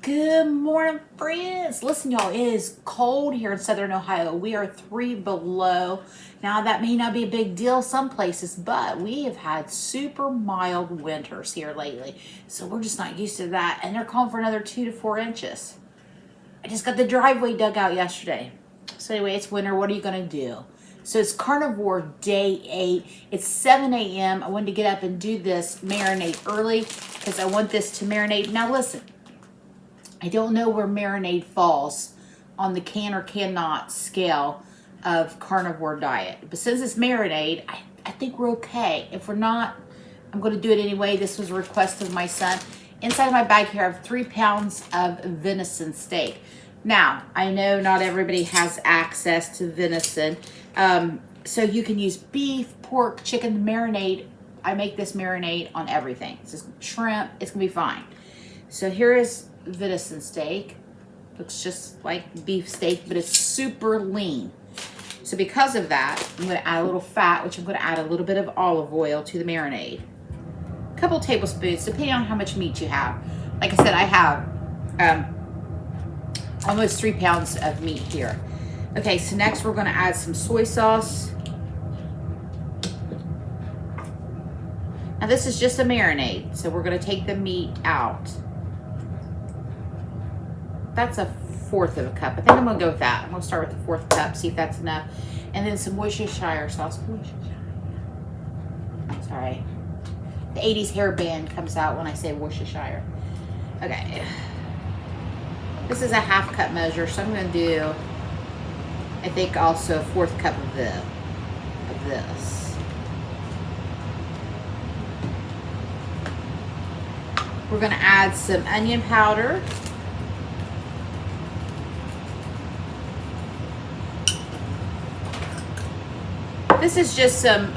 Good morning, friends. Listen, y'all, it is cold here in Southern Ohio. We are 3 below. Now, that may not be a big deal some places, but we have had super mild winters here lately. So we're just not used to that. And they're calling for another 2 to 4 inches. I just got the driveway dug out yesterday. So anyway, it's winter. What are you going to do? So it's Carnivore Day 8. It's 7 a.m. I wanted to get up and do this marinade early because I want this to marinate. Now, listen. I don't know where Marinade falls on the can or cannot scale of carnivore diet. But since it's Marinade, I think we're okay. If we're not, I'm going to do it anyway. This was a request of my son. Inside of my bag here, I have 3 pounds of venison steak. Now, I know not everybody has access to venison. So you can use beef, pork, chicken, marinade. I make this marinade on everything. It's just shrimp. It's going to be fine. So here is venison steak. Looks just like beef steak, but it's super lean. So because of that, I'm going to add a little fat, which I'm going to add a little bit of olive oil to the marinade. A couple tablespoons, depending on how much meat you have. Like I said, I have almost 3 pounds of meat here. Okay, so next we're going to add some soy sauce. Now this is just a marinade, so we're going to take the meat out. That's a 1/4 of a cup. I think I'm going to go with that. I'm going to start with the 1/4 cup, see if that's enough. And then some Worcestershire sauce. Sorry. The 80s hairband comes out when I say Worcestershire. Okay. This is a 1/2 cup measure, so I'm going to do, I think, also a 1/4 cup of this. We're going to add some onion powder. This is just some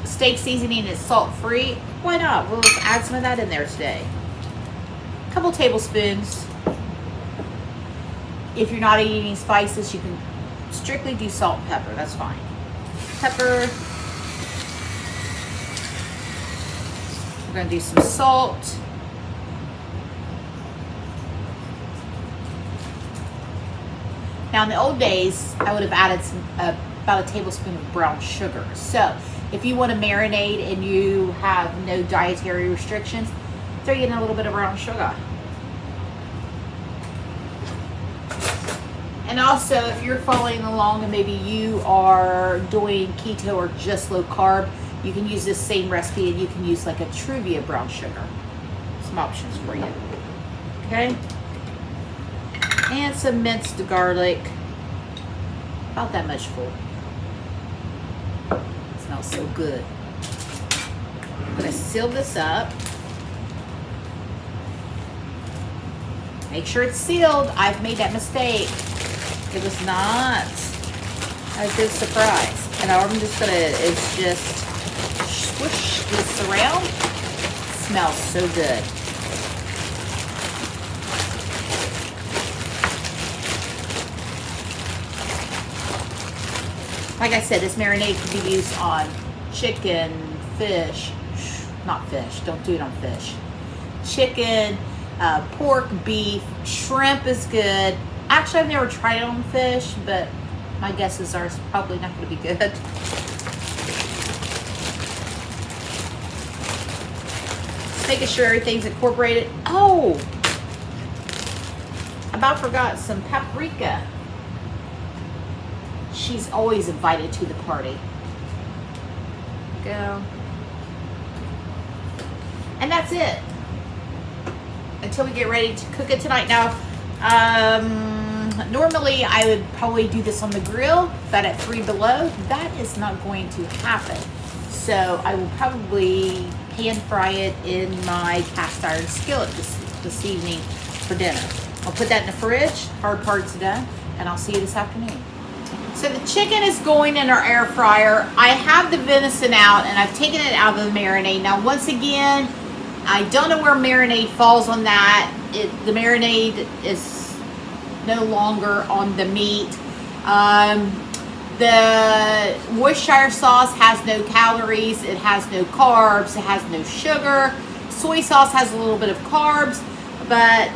steak seasoning. It's salt-free. Why not? We'll just add some of that in there today. A couple tablespoons. If you're not eating spices, you can strictly do salt and pepper. That's fine. Pepper. We're going to do some salt. Now, in the old days, I would have added some about a tablespoon of brown sugar. So if you want to marinate and you have no dietary restrictions, throw in a little bit of brown sugar. And also, if you're following along and maybe you are doing keto or just low carb, you can use this same recipe and you can use like a Truvia brown sugar. Some options for you. Okay? And some minced garlic. About that much full. Smells so good. I'm going to seal this up. Make sure it's sealed. I've made that mistake. It was not a good surprise. And all I'm just going to is just swoosh this around. It smells so good. Like I said, this marinade can be used on chicken, fish, not fish, don't do it on fish. Chicken, pork, beef, shrimp is good. Actually, I've never tried it on fish, but my guesses are it's probably not going to be good. Just making sure everything's incorporated. Oh! About forgot some paprika. She's always invited to the party. Go. And that's it. Until we get ready to cook it tonight. Now, normally I would probably do this on the grill, but at 3 below, that is not going to happen. So I will probably pan fry it in my cast iron skillet this evening for dinner. I'll put that in the fridge. Hard part's done, and I'll see you this afternoon. So the chicken is going in our air fryer. I have the venison out and I've taken it out of the marinade. Now once again, I don't know where marinade falls on that. The marinade is no longer on the meat. The Worcestershire sauce has no calories. It has no carbs. It has no sugar. Soy sauce has a little bit of carbs. but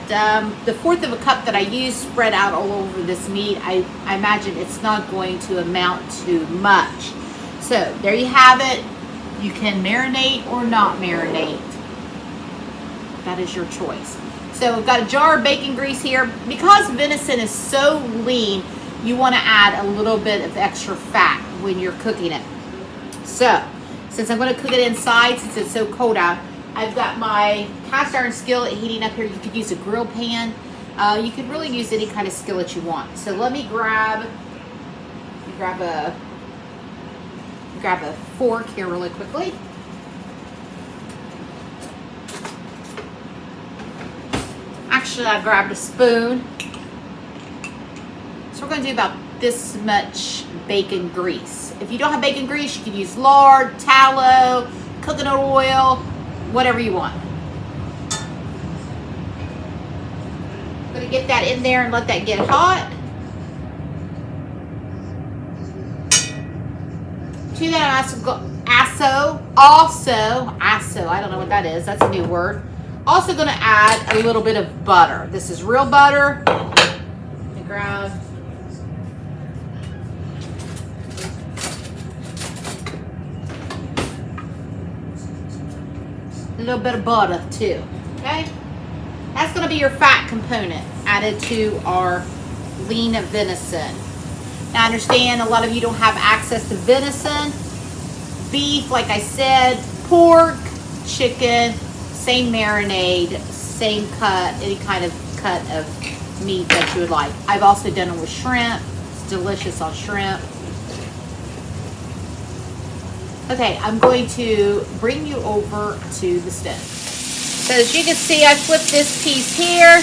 the fourth of a cup that I use spread out all over this meat, I imagine it's not going to amount to much. So there you have it. You can marinate or not marinate. That is your choice. So we've got a jar of bacon grease here. Because venison is so lean, you want to add a little bit of extra fat when you're cooking it. So since I'm going to cook it inside, since it's so cold out, I've got my cast iron skillet heating up here. You could use a grill pan. You could really use any kind of skillet you want. So let me grab a fork here really quickly. Actually, I grabbed a spoon. So we're going to do about this much bacon grease. If you don't have bacon grease, you can use lard, tallow, coconut oil, whatever you want. I'm going to get that in there and let that get hot. To that also, I don't know what that is. That's a new word. Also going to add a little bit of butter. This is real butter. Let me grab a little bit of butter too. Okay? That's going to be your fat component added to our lean venison. Now I understand a lot of you don't have access to venison. Beef, like I said, pork, chicken, same marinade, same cut, any kind of cut of meat that you would like. I've also done it with shrimp. It's delicious on shrimp. Okay, I'm going to bring you over to the stove. So as you can see, I flipped this piece here.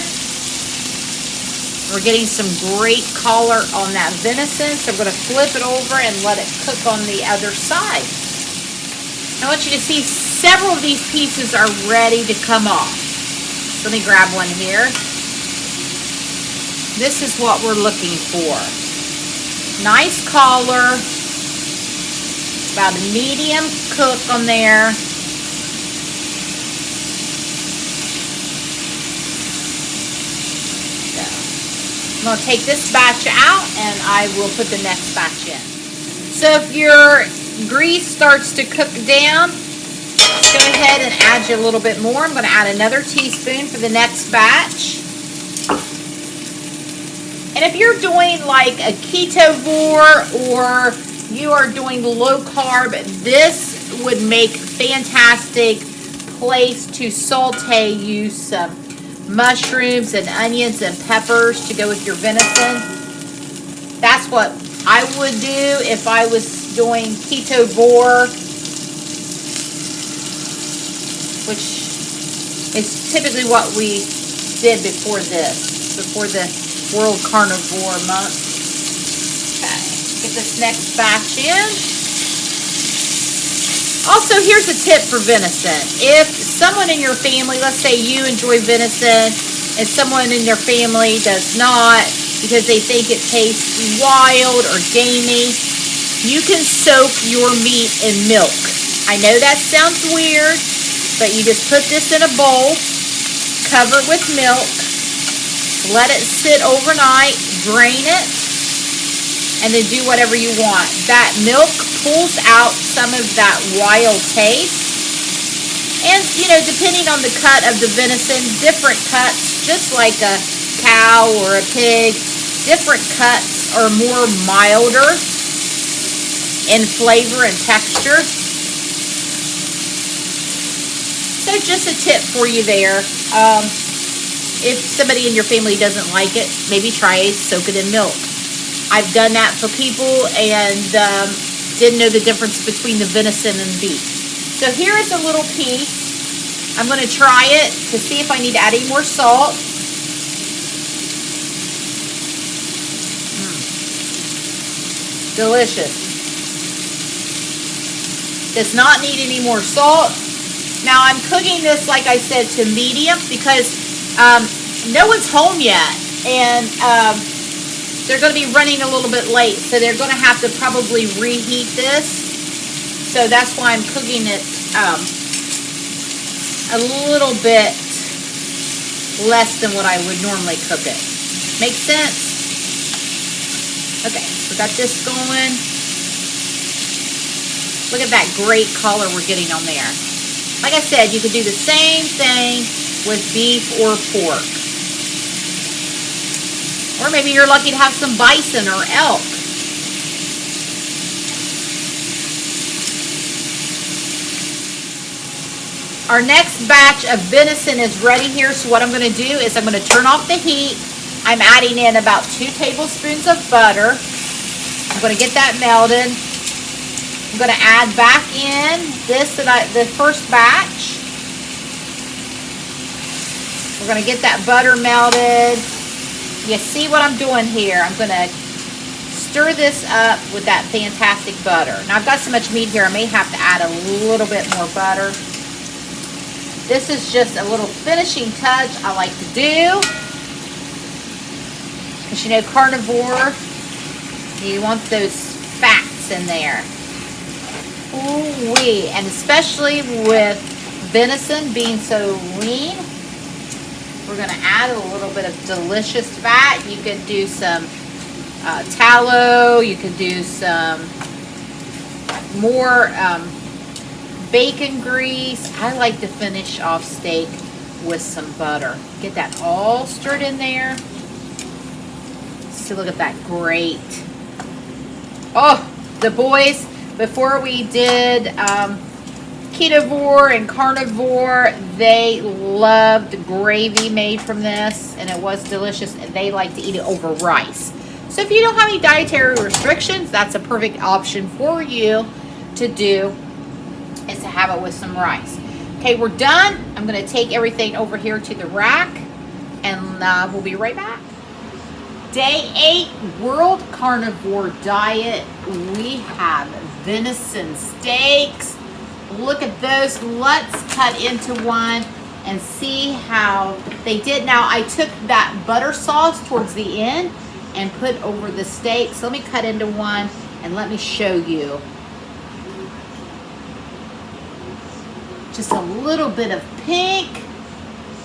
We're getting some great color on that venison, so I'm going to flip it over and let it cook on the other side. I want you to see several of these pieces are ready to come off. So let me grab one here. This is what we're looking for. Nice color. About a medium cook on there. I'm going to take this batch out and I will put the next batch in. So if your grease starts to cook down, just go ahead and add you a little bit more. I'm going to add another teaspoon for the next batch. And if you're doing like a ketovore or you are doing low carb, this would make fantastic place to saute you some mushrooms and onions and peppers to go with your venison. That's what I would do if I was doing ketovore, which is typically what we did before this, before the World Carnivore month. Okay, get this next batch in. Also, here's a tip for venison. If someone in your family, let's say you enjoy venison and someone in your family does not because they think it tastes wild or gamey, you can soak your meat in milk. I know that sounds weird, but you just put this in a bowl, cover it with milk, let it sit overnight, drain it, and then do whatever you want. That milk pulls out some of that wild taste. And, you know, depending on the cut of the venison, different cuts, just like a cow or a pig, different cuts are more milder in flavor and texture. So just a tip for you there. If somebody in your family doesn't like it, maybe try soak it in milk. I've done that for people and didn't know the difference between the venison and beef. So here is a little piece. I'm going to try it to see if I need to add any more salt. Delicious. Does not need any more salt. Now I'm cooking this, like I said, to medium because no one's home yet. And they're going to be running a little bit late, so they're going to have to probably reheat this. So that's why I'm cooking it a little bit less than what I would normally cook it. Make sense? Okay, we got this going. Look at that great color we're getting on there. Like I said, you could do the same thing with beef or pork. Or maybe you're lucky to have some bison or elk. Our next batch of venison is ready here. So what I'm going to do is I'm going to turn off the heat. I'm adding in about 2 tablespoons of butter. I'm going to get that melted. I'm going to add back in the first batch. We're going to get that butter melted. You see what I'm doing here? I'm going to stir this up with that fantastic butter. Now I've got so much meat here, I may have to add a little bit more butter. This is just a little finishing touch I like to do. Because you know, carnivore, you want those fats in there. Ooh-wee. And especially with venison being so lean, we're going to add a little bit of delicious fat. You could do some tallow. You could do some more bacon grease. I like to finish off steak with some butter. Get that all stirred in there. See, look at that. Great. Oh, the boys, before we did Carnivore and Carnivore, they loved gravy made from this, and it was delicious, and they like to eat it over rice. So if you don't have any dietary restrictions, that's a perfect option for you to do, is to have it with some rice. Okay, we're done. I'm going to take everything over here to the rack, and we'll be right back. Day 8, World Carnivore Diet. We have venison steaks. Look at those. Let's cut into one and see how they did. Now, I took that butter sauce towards the end and put over the steak. So let me cut into one and let me show you. Just a little bit of pink.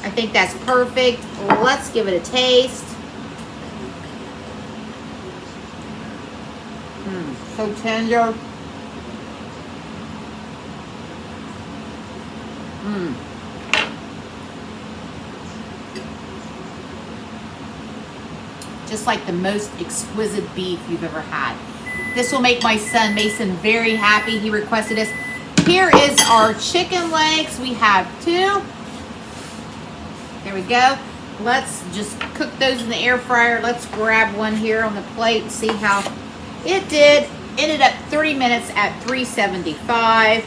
I think that's perfect. Let's give it a taste. So tender. Just like the most exquisite beef you've ever had. This will make my son Mason very happy. He requested this. Here is our chicken legs. We have 2. There we go. Let's just cook those in the air fryer. Let's grab one here on the plate and see how it did. Ended up 30 minutes at 375.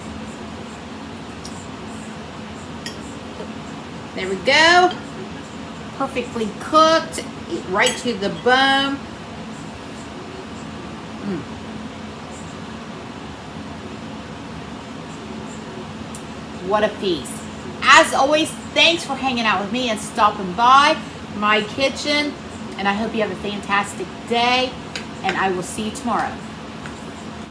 There we go. Perfectly cooked, right to the bone. What a feast. As always, thanks for hanging out with me and stopping by my kitchen. And I hope you have a fantastic day. And I will see you tomorrow.